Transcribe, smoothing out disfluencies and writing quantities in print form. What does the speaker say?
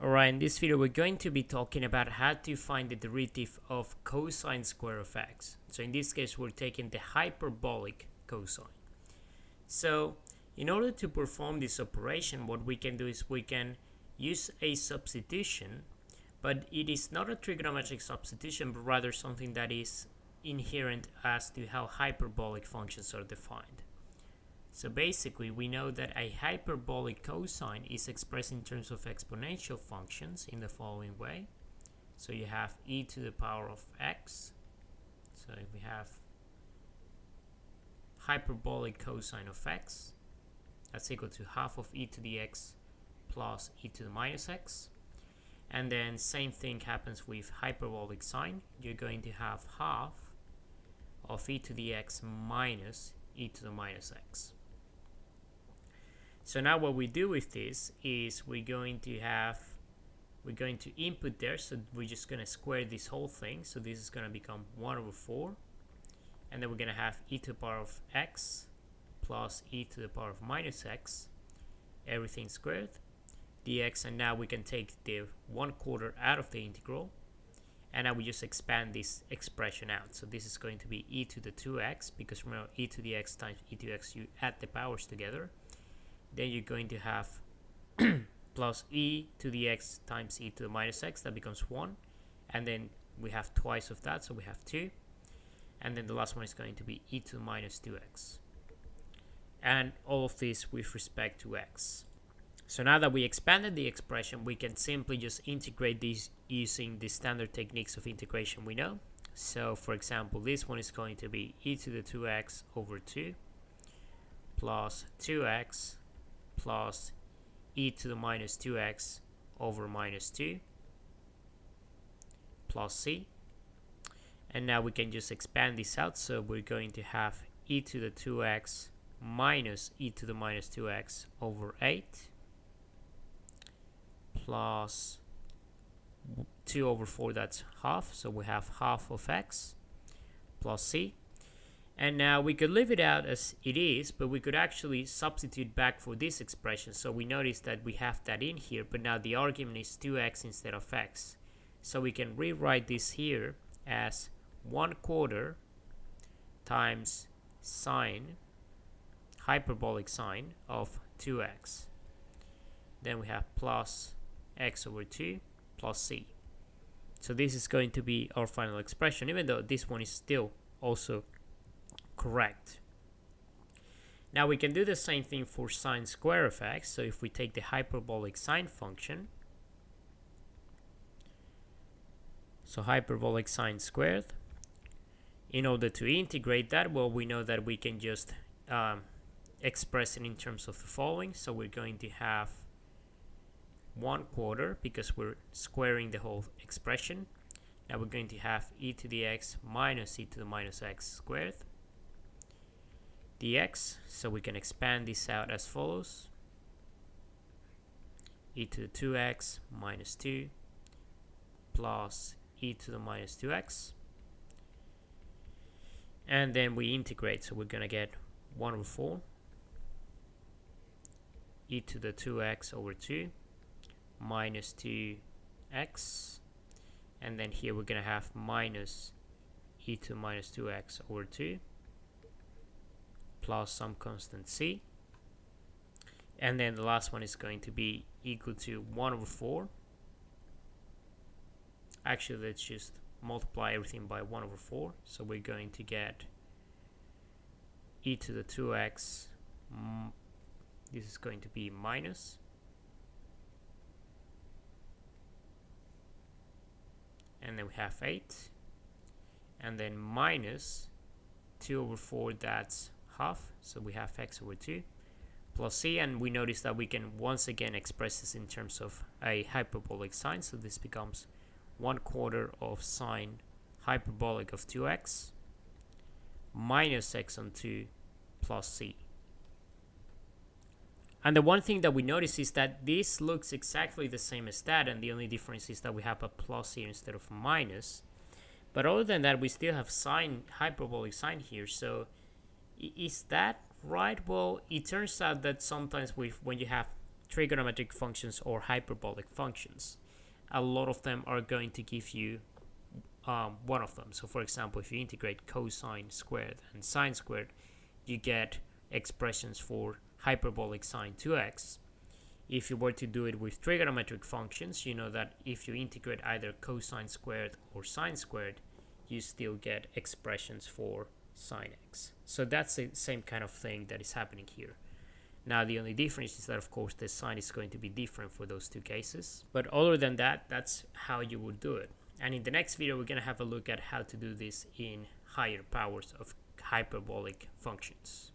Alright, in this video we're going to be talking about how to find the derivative of cosine square of x. So in this case we're taking the hyperbolic cosine. So in order to perform this operation, what we can do is we can use a substitution, but it is not a trigonometric substitution, but rather something that is inherent as to how hyperbolic functions are defined. So basically, we know that a hyperbolic cosine is expressed in terms of exponential functions in the following way. So you have e to the power of x. So if we have hyperbolic cosine of x, that's equal to half of e to the x plus e to the minus x. And then same thing happens with hyperbolic sine. You're going to have half of e to the x minus e to the minus x. So now what we do with this is we're going to input there, so we're just going to square this whole thing. So this is going to become 1 over 4. And then we're going to have e to the power of x plus e to the power of minus x, everything squared, dx. And now we can take the 1/4 out of the integral. And now we just expand this expression out. So this is going to be e to the 2x, because remember, e to the x times e to the x, you add the powers together. Then you're going to have plus e to the x times e to the minus x, that becomes 1. And then we have twice of that, so we have 2. And then the last one is going to be e to the minus 2x. And all of this with respect to x. So now that we expanded the expression, we can simply just integrate these using the standard techniques of integration we know. So for example, this one is going to be e to the 2x over 2 plus 2x plus e to the minus 2x over minus 2 plus c. And now we can just expand this out, so we're going to have e to the 2x minus e to the minus 2x over 8 plus 2 over 4, that's half, so we have half of x plus c. And now we could leave it out as it is, but we could actually substitute back for this expression. So we notice that we have that in here, but now the argument is 2x instead of x. So we can rewrite this here as 1/4 times sine, hyperbolic sine of 2x. Then we have plus x over 2 plus c. So this is going to be our final expression, even though this one is still also correct. Now we can do the same thing for sine square of x. So if we take the hyperbolic sine function, so hyperbolic sine squared, in order to integrate that, well, we know that we can just express it in terms of the following. So we're going to have 1/4, because we're squaring the whole expression. Now we're going to have e to the x minus e to the minus x squared dx. So we can expand this out as follows: e to the 2x minus 2 plus e to the minus 2x. And then we integrate, so we're going to get 1 over 4 e to the 2x over 2 minus 2x. And then here we're going to have minus e to the minus 2x over 2 plus some constant c. And then the last one is going to be equal to 1 over 4. Actually, let's just multiply everything by 1 over 4. So we're going to get e to the 2x, this is going to be minus, and then we have 8, and then minus 2 over 4, that's half, so we have x over 2 plus c. And we notice that we can once again express this in terms of a hyperbolic sine, so this becomes 1/4 of sine hyperbolic of 2x minus x on 2 plus c. And the one thing that we notice is that this looks exactly the same as that, and the only difference is that we have a plus here instead of minus. But other than that, we still have sine, hyperbolic sine here. So is that right? Well, it turns out that sometimes when you have trigonometric functions or hyperbolic functions, a lot of them are going to give you one of them. So for example, if you integrate cosine squared and sine squared, you get expressions for hyperbolic sine 2x. If you were to do it with trigonometric functions, you know that if you integrate either cosine squared or sine squared, you still get expressions for sine x. So that's the same kind of thing that is happening here. Now the only difference is that of course the sign is going to be different for those two cases. But other than that, that's how you would do it. And in the next video, we're going to have a look at how to do this in higher powers of hyperbolic functions.